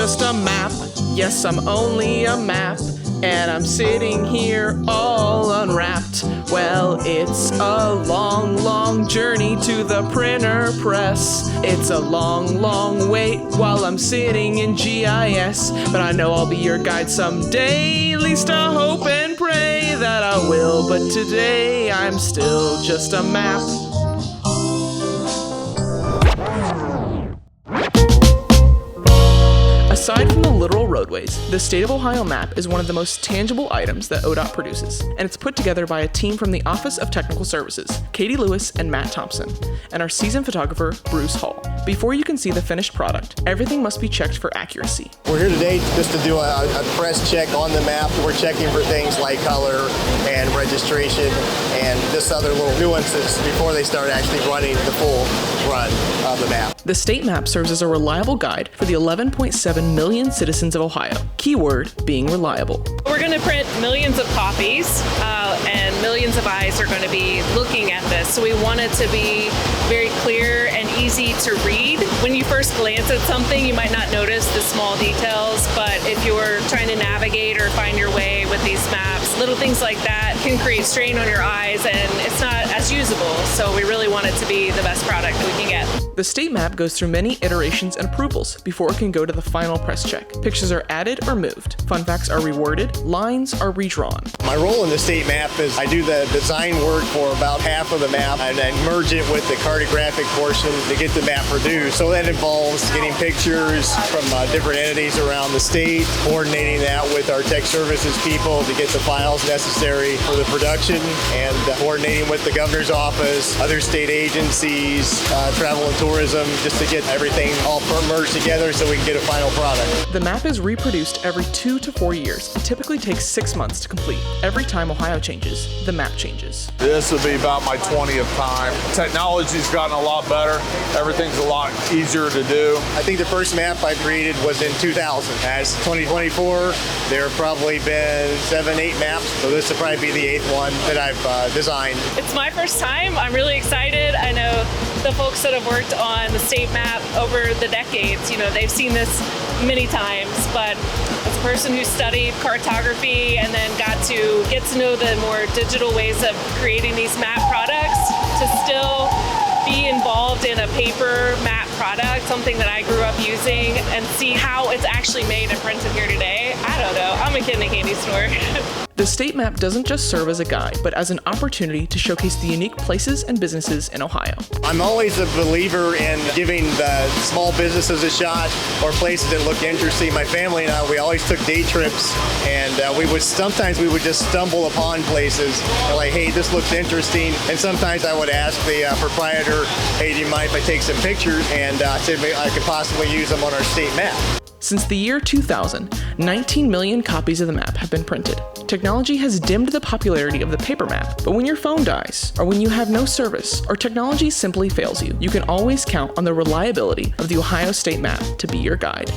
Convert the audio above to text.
just a map. Yes, I'm only a map. And I'm sitting here all unwrapped. Well, it's a long, long journey to the printer press. It's a long, long wait while I'm sitting in GIS. But I know I'll be your guide someday. At least I hope and pray that I will. But today I'm still just a map. Aside from the literal roadways, the State of Ohio map is one of the most tangible items that ODOT produces, and it's put together by a team from the Office of Technical Services, Katie Lewis and Matt Thompson, and our seasoned photographer, Bruce Hall. Before you can see the finished product, everything must be checked for accuracy. We're here today just to do a press check on the map. We're checking for things like color and registration and just other little nuances before they start actually running the full run of the map. The state map serves as a reliable guide for the 11.7 million citizens of Ohio. Keyword being reliable. We're going to print millions of copies, and millions of eyes are going to be looking at this. So we want it to be very clear and easy to read. When you first glance at something, you might not notice the small details, but if you're trying to navigate or find your way with these maps, little things like that can create strain on your eyes, and it's not as usable. So we really want it to be the best product that we can get. The state map goes through many iterations and approvals before it can go to the final press check. Pictures are added or moved. Fun facts are reworded. Lines are redrawn. My role in the state map is I do the design work for about half of the map and then merge it with the cartographic portion to get the map produced. So that involves getting pictures from different entities around the state, coordinating that with our tech services people to get the files necessary for the production, and coordinating with the governor's office, other state agencies, travel and tourism, just to get everything all merged together so we can get a final product. The map is reproduced every 2 to 4 years. It typically takes 6 months to complete. Every time Ohio changes, the map changes. This will be about my 20th time. Technology's gotten a lot better. Everything's a lot easier to do. I think the first map I created was in 2000. As 2024, there have probably been 7, 8 maps, so this will probably be the 8th one that I've designed. It's my first time. I'm really excited. I know the folks that have worked on the state map over the decades, they've seen this many times, but as a person who studied cartography and then got to get to know the more digital ways of creating these map products, to still be involved in a paper map product, something that I grew up using, and see how it's actually made and printed here today, I don't know. I'm a kid in a candy store. The state map doesn't just serve as a guide, but as an opportunity to showcase the unique places and businesses in Ohio. I'm always a believer in giving the small businesses a shot or places that look interesting. My family and I, we always took day trips, and sometimes we would just stumble upon places and like, hey, this looks interesting. And sometimes I would ask the proprietor, hey, do you mind if I take some pictures? And see if I could possibly use them on our state map. Since the year 2000, 19 million copies of the map have been printed. Technology has dimmed the popularity of the paper map, but when your phone dies, or when you have no service, or technology simply fails you, you can always count on the reliability of the Ohio State Map to be your guide.